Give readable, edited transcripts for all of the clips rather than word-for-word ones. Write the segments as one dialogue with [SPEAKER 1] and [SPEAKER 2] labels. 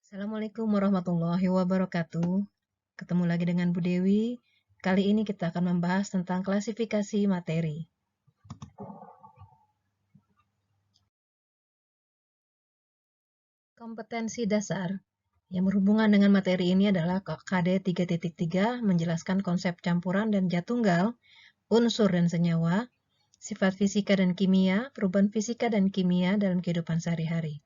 [SPEAKER 1] Assalamualaikum warahmatullahi wabarakatuh. Ketemu lagi dengan Bu Dewi. Kali ini kita akan membahas tentang klasifikasi materi. Kompetensi dasar yang berhubungan dengan materi ini adalah KD 3.3 menjelaskan konsep campuran dan zat tunggal, unsur dan senyawa, sifat fisika dan kimia, perubahan fisika dan kimia dalam kehidupan sehari-hari.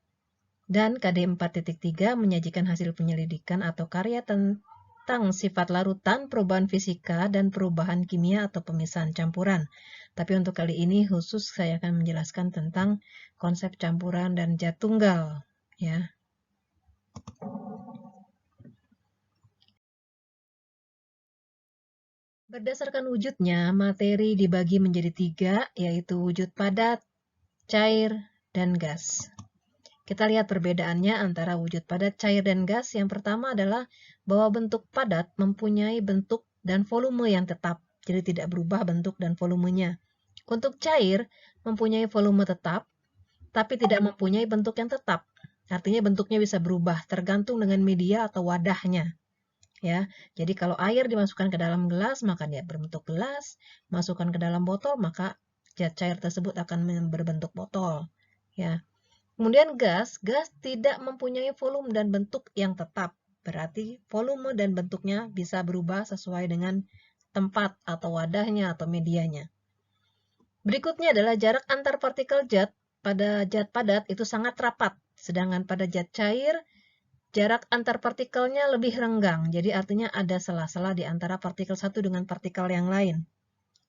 [SPEAKER 1] Dan KD 4.3 menyajikan hasil penyelidikan atau karya tentang sifat larutan, perubahan fisika, dan perubahan kimia atau pemisahan campuran. Tapi untuk kali ini khusus saya akan menjelaskan tentang konsep campuran dan zat tunggal. Ya. Berdasarkan wujudnya, materi dibagi menjadi 3, yaitu wujud padat, cair, dan gas. Kita lihat perbedaannya antara wujud padat, cair, dan gas. Yang pertama adalah bahwa bentuk padat mempunyai bentuk dan volume yang tetap, jadi tidak berubah bentuk dan volumenya. Untuk cair mempunyai volume tetap, tapi tidak mempunyai bentuk yang tetap. Artinya bentuknya bisa berubah tergantung dengan media atau wadahnya. Ya, jadi kalau air dimasukkan ke dalam gelas, maka dia berbentuk gelas. Masukkan ke dalam botol, maka zat cair tersebut akan berbentuk botol. Ya. Kemudian gas tidak mempunyai volume dan bentuk yang tetap. Berarti volume dan bentuknya bisa berubah sesuai dengan tempat atau wadahnya atau medianya. Berikutnya adalah jarak antar partikel zat pada zat padat itu sangat rapat. Sedangkan pada zat cair, jarak antar partikelnya lebih renggang. Jadi artinya ada sela-sela di antara partikel satu dengan partikel yang lain.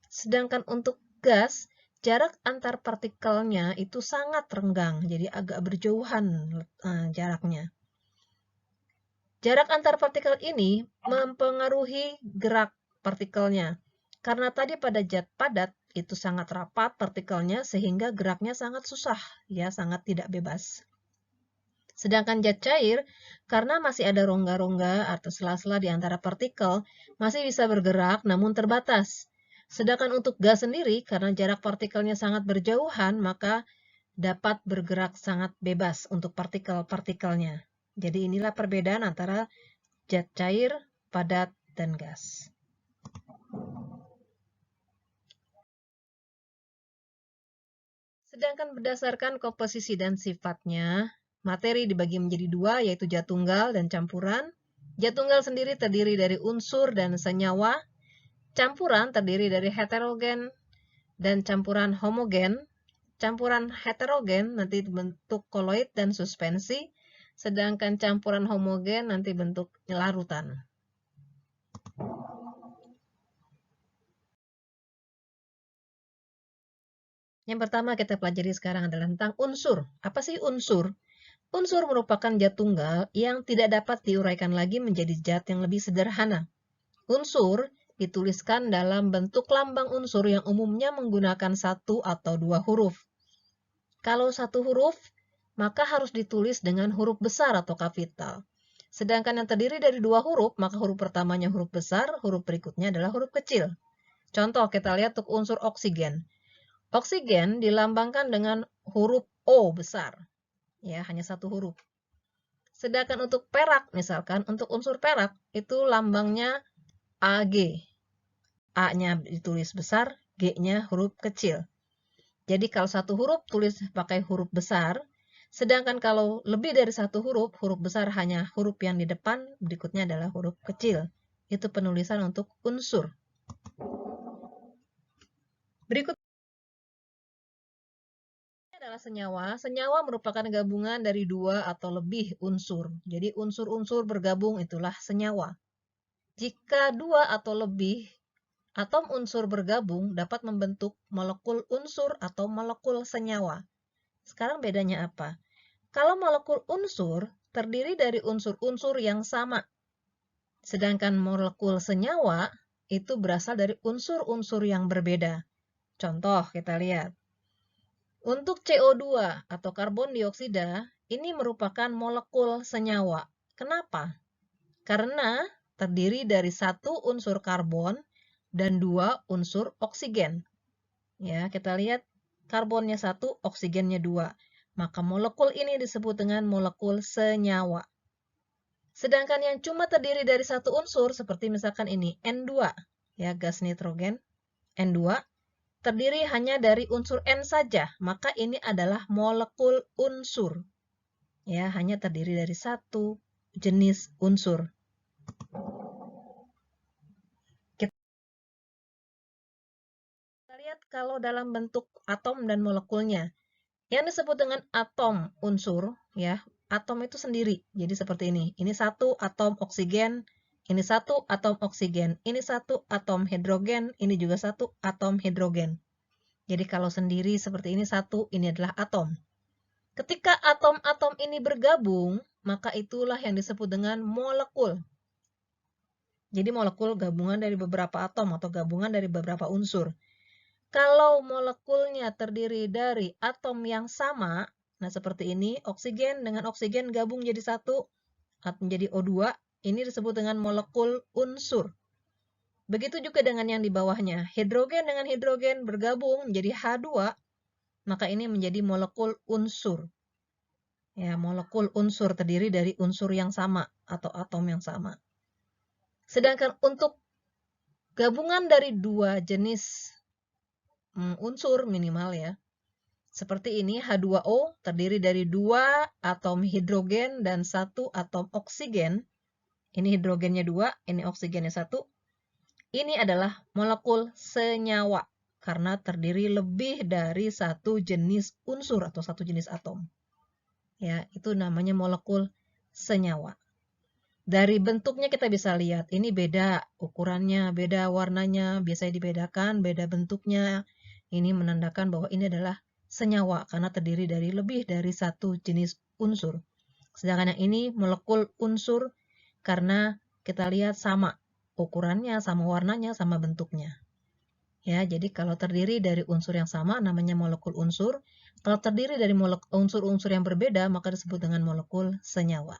[SPEAKER 1] Sedangkan untuk gas, jarak antar partikelnya itu sangat renggang, jadi agak berjauhan jaraknya. Jarak antar partikel ini mempengaruhi gerak partikelnya. Karena tadi pada zat padat itu sangat rapat partikelnya sehingga geraknya sangat susah, ya sangat tidak bebas. Sedangkan zat cair, karena masih ada rongga-rongga atau sela-sela di antara partikel, masih bisa bergerak namun terbatas. Sedangkan untuk gas sendiri, karena jarak partikelnya sangat berjauhan, maka dapat bergerak sangat bebas untuk partikel-partikelnya. Jadi inilah perbedaan antara zat cair, padat, dan gas. Sedangkan berdasarkan komposisi dan sifatnya, materi dibagi menjadi 2, yaitu zat tunggal dan campuran. Zat tunggal sendiri terdiri dari unsur dan senyawa. Campuran terdiri dari heterogen dan campuran homogen. Campuran heterogen nanti bentuk koloid dan suspensi, sedangkan campuran homogen nanti bentuk larutan. Yang pertama kita pelajari sekarang adalah tentang unsur. Apa sih unsur? Unsur merupakan zat tunggal yang tidak dapat diuraikan lagi menjadi zat yang lebih sederhana. Unsur dituliskan dalam bentuk lambang unsur yang umumnya menggunakan 1 atau 2 huruf. Kalau 1 huruf, maka harus ditulis dengan huruf besar atau kapital. Sedangkan yang terdiri dari 2 huruf, maka huruf pertamanya huruf besar, huruf berikutnya adalah huruf kecil. Contoh kita lihat untuk unsur oksigen. Oksigen dilambangkan dengan huruf O besar. Ya, hanya 1 huruf. Sedangkan untuk perak, misalkan untuk unsur perak, itu lambangnya Ag. A-nya ditulis besar, G-nya huruf kecil. Jadi kalau 1 huruf tulis pakai huruf besar, sedangkan kalau lebih dari 1 huruf, huruf besar hanya huruf yang di depan, berikutnya adalah huruf kecil. Itu penulisan untuk unsur. Berikut adalah senyawa. Senyawa merupakan gabungan dari 2 atau lebih unsur. Jadi unsur-unsur bergabung itulah senyawa. Jika 2 atau lebih atom unsur bergabung dapat membentuk molekul unsur atau molekul senyawa. Sekarang bedanya apa? Kalau molekul unsur terdiri dari unsur-unsur yang sama. Sedangkan molekul senyawa itu berasal dari unsur-unsur yang berbeda. Contoh kita lihat. Untuk CO2 atau karbon dioksida, ini merupakan molekul senyawa. Kenapa? Karena terdiri dari 1 unsur karbon dan 2 unsur oksigen. Ya, kita lihat karbonnya 1, oksigennya 2. Maka molekul ini disebut dengan molekul senyawa. Sedangkan yang cuma terdiri dari satu unsur, seperti misalkan ini, N2, ya, gas nitrogen, N2, terdiri hanya dari unsur N saja, maka ini adalah molekul unsur. Ya, hanya terdiri dari satu jenis unsur. Kita lihat kalau dalam bentuk atom dan molekulnya. Yang disebut dengan atom unsur, ya, atom itu sendiri. Jadi seperti ini. Ini satu atom oksigen, ini satu atom oksigen, ini satu atom hidrogen, ini juga satu atom hidrogen. Jadi kalau sendiri seperti ini satu, ini adalah atom. Ketika atom-atom ini bergabung, maka itulah yang disebut dengan molekul. Jadi molekul gabungan dari beberapa atom atau gabungan dari beberapa unsur. Kalau molekulnya terdiri dari atom yang sama, nah seperti ini, oksigen dengan oksigen gabung jadi satu, menjadi O2, ini disebut dengan molekul unsur. Begitu juga dengan yang di bawahnya, hidrogen dengan hidrogen bergabung menjadi H2, maka ini menjadi molekul unsur. Ya, molekul unsur terdiri dari unsur yang sama atau atom yang sama. Sedangkan untuk gabungan dari dua jenis unsur minimal ya, seperti ini, H2O terdiri dari 2 atom hidrogen dan 1 atom oksigen. Ini hidrogennya 2, ini oksigennya 1. Ini adalah molekul senyawa karena terdiri lebih dari satu jenis unsur atau satu jenis atom. Ya, itu namanya molekul senyawa. Dari bentuknya kita bisa lihat, ini beda ukurannya, beda warnanya, biasanya dibedakan, beda bentuknya. Ini menandakan bahwa ini adalah senyawa karena terdiri dari lebih dari satu jenis unsur. Sedangkan yang ini molekul unsur karena kita lihat sama ukurannya, sama warnanya, sama bentuknya. Ya, jadi kalau terdiri dari unsur yang sama namanya molekul unsur. Kalau terdiri dari unsur-unsur yang berbeda maka disebut dengan molekul senyawa.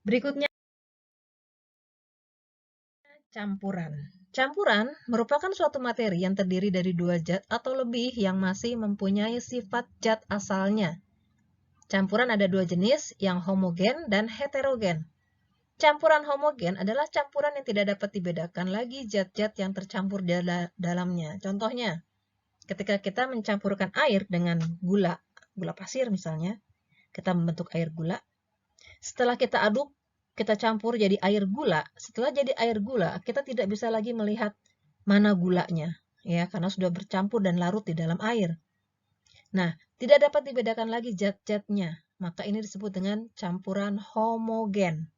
[SPEAKER 1] Berikutnya campuran. Campuran merupakan suatu materi yang terdiri dari dua zat atau lebih yang masih mempunyai sifat zat asalnya. Campuran ada dua jenis, yang homogen dan heterogen. Campuran homogen adalah campuran yang tidak dapat dibedakan lagi zat-zat yang tercampur dalamnya. Contohnya, ketika kita mencampurkan air dengan gula pasir misalnya, kita membentuk air gula. Setelah kita aduk, kita campur jadi air gula. Setelah jadi air gula, kita tidak bisa lagi melihat mana gulanya, ya, karena sudah bercampur dan larut di dalam air. Nah, tidak dapat dibedakan lagi zat-zatnya, maka ini disebut dengan campuran homogen.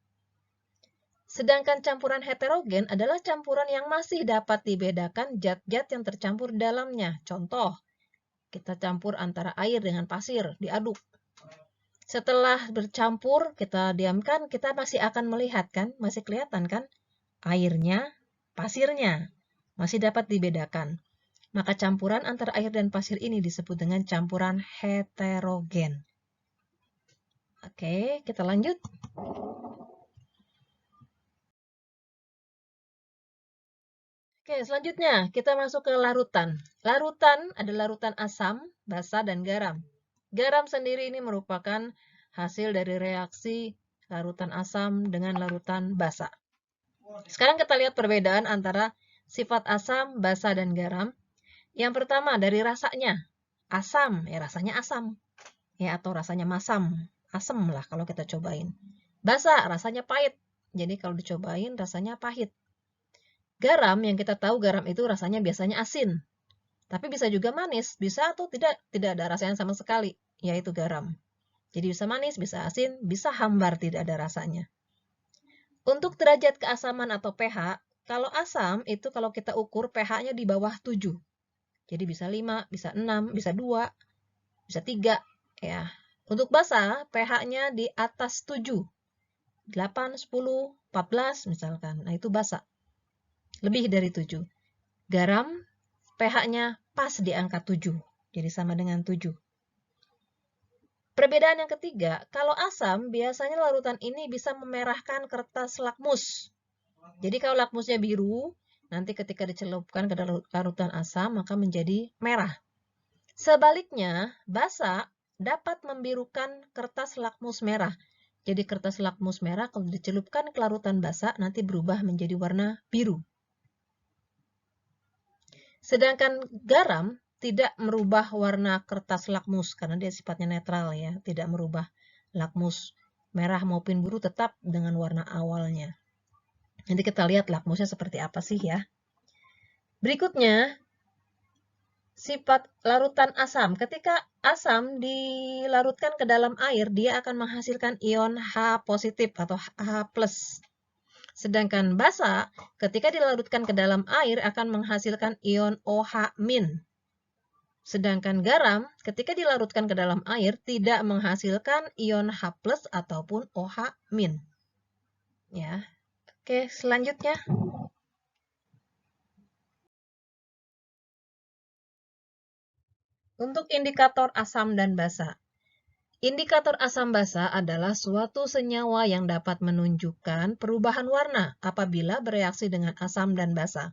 [SPEAKER 1] Sedangkan campuran heterogen adalah campuran yang masih dapat dibedakan zat-zat yang tercampur di dalamnya. Contoh, kita campur antara air dengan pasir, diaduk. Setelah bercampur, kita diamkan, kita masih akan melihat kan, masih kelihatan kan, airnya, pasirnya, masih dapat dibedakan. Maka campuran antara air dan pasir ini disebut dengan campuran heterogen. Oke, kita lanjut. Oke, selanjutnya kita masuk ke larutan. Larutan adalah larutan asam, basa, dan garam. Garam sendiri ini merupakan hasil dari reaksi larutan asam dengan larutan basa. Sekarang kita lihat perbedaan antara sifat asam, basa, dan garam. Yang pertama dari rasanya. Asam, ya rasanya asam. Ya, atau rasanya masam. Asam lah kalau kita cobain. Basa, rasanya pahit. Jadi kalau dicobain rasanya pahit. Garam, yang kita tahu garam itu rasanya biasanya asin. Tapi bisa juga manis, bisa atau tidak ada rasanya sama sekali, yaitu garam. Jadi bisa manis, bisa asin, bisa hambar, tidak ada rasanya. Untuk derajat keasaman atau pH, kalau asam itu kalau kita ukur pH-nya di bawah 7. Jadi bisa 5, bisa 6, bisa 2, bisa 3. Ya. Untuk basa, pH-nya di atas 7. 8, 10, 14 misalkan. Nah itu basa. Lebih dari 7. Garam, pH-nya pas di angka 7. Jadi sama dengan 7. Perbedaan yang ketiga, kalau asam, biasanya larutan ini bisa memerahkan kertas lakmus. Jadi kalau lakmusnya biru, nanti ketika dicelupkan ke dalam larutan asam, maka menjadi merah. Sebaliknya, basa, dapat membirukan kertas lakmus merah. Jadi kertas lakmus merah kalau dicelupkan ke larutan basa nanti berubah menjadi warna biru. Sedangkan garam tidak merubah warna kertas lakmus karena dia sifatnya netral ya, tidak merubah lakmus merah maupun biru, tetap dengan warna awalnya. Nanti kita lihat lakmusnya seperti apa sih ya. Berikutnya, sifat larutan asam. Ketika asam dilarutkan ke dalam air, dia akan menghasilkan ion H positif atau H+. Sedangkan basa, ketika dilarutkan ke dalam air akan menghasilkan ion OH-. Sedangkan garam, ketika dilarutkan ke dalam air tidak menghasilkan ion H+ ataupun OH-. Ya. Oke, selanjutnya. Untuk indikator asam dan basa. Indikator asam basa adalah suatu senyawa yang dapat menunjukkan perubahan warna apabila bereaksi dengan asam dan basa.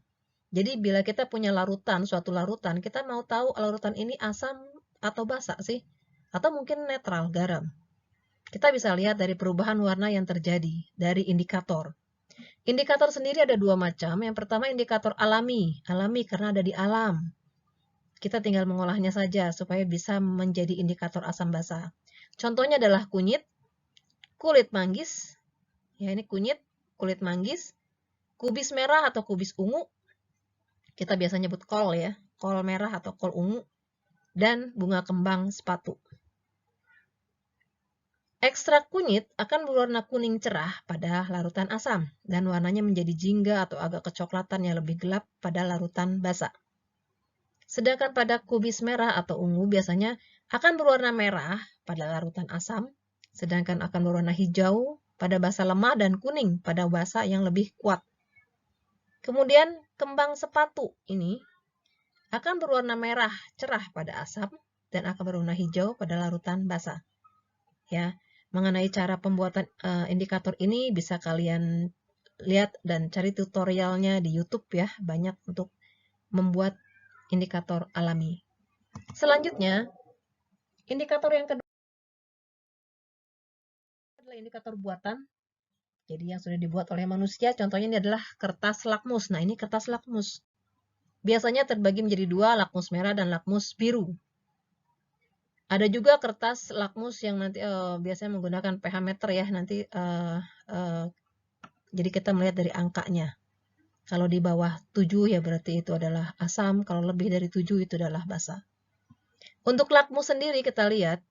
[SPEAKER 1] Jadi bila kita punya larutan, suatu larutan, kita mau tahu larutan ini asam atau basa sih? Atau mungkin netral, garam. Kita bisa lihat dari perubahan warna yang terjadi dari indikator. Indikator sendiri ada dua macam. Yang pertama indikator alami. Alami karena ada di alam. Kita tinggal mengolahnya saja supaya bisa menjadi indikator asam basa. Contohnya adalah kunyit, kulit manggis, ya ini kunyit, kulit manggis, kubis merah atau kubis ungu, kita biasa nyebut kol ya, kol merah atau kol ungu, dan bunga kembang sepatu. Ekstrak kunyit akan berwarna kuning cerah pada larutan asam, dan warnanya menjadi jingga atau agak kecoklatan yang lebih gelap pada larutan basa. Sedangkan pada kubis merah atau ungu biasanya akan berwarna merah pada larutan asam, sedangkan akan berwarna hijau pada basa lemah dan kuning pada basa yang lebih kuat. Kemudian kembang sepatu ini akan berwarna merah cerah pada asam dan akan berwarna hijau pada larutan basa. Ya, mengenai cara pembuatan indikator ini bisa kalian lihat dan cari tutorialnya di YouTube ya, banyak untuk membuat indikator alami. Selanjutnya, indikator yang kedua adalah indikator buatan. Jadi yang sudah dibuat oleh manusia, contohnya ini adalah kertas lakmus. Nah, ini kertas lakmus. Biasanya terbagi menjadi dua, lakmus merah dan lakmus biru. Ada juga kertas lakmus yang nanti biasanya menggunakan pH meter ya. Nanti jadi kita melihat dari angkanya. Kalau di bawah 7 ya berarti itu adalah asam, kalau lebih dari 7 itu adalah basa. Untuk lakmus sendiri kita lihat,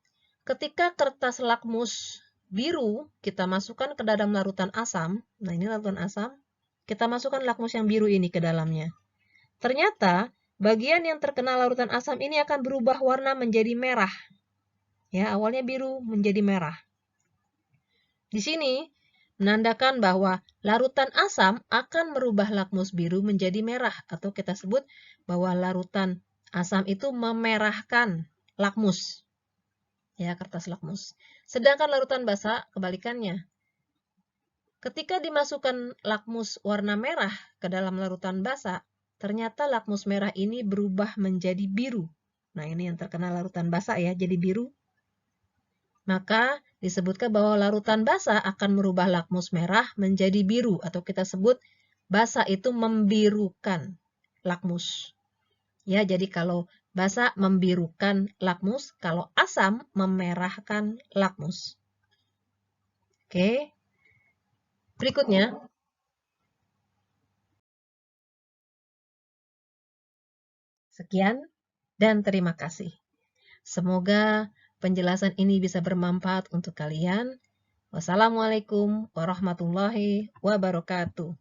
[SPEAKER 1] ketika kertas lakmus biru kita masukkan ke dalam larutan asam, nah ini larutan asam, kita masukkan lakmus yang biru ini ke dalamnya. Ternyata bagian yang terkena larutan asam ini akan berubah warna menjadi merah. Ya, awalnya biru menjadi merah. Di sini menandakan bahwa larutan asam akan merubah lakmus biru menjadi merah, atau kita sebut bahwa larutan asam itu memerahkan lakmus. Ya, kertas lakmus. Sedangkan larutan basa kebalikannya. Ketika dimasukkan lakmus warna merah ke dalam larutan basa, ternyata lakmus merah ini berubah menjadi biru. Nah, ini yang terkena larutan basa ya, jadi biru. Maka disebutkan bahwa larutan basa akan merubah lakmus merah menjadi biru, atau kita sebut basa itu membirukan lakmus. Ya, jadi kalau basa membirukan lakmus, kalau asam memerahkan lakmus. Oke. Berikutnya. Sekian dan terima kasih. Semoga penjelasan ini bisa bermanfaat untuk kalian. Wassalamualaikum warahmatullahi wabarakatuh.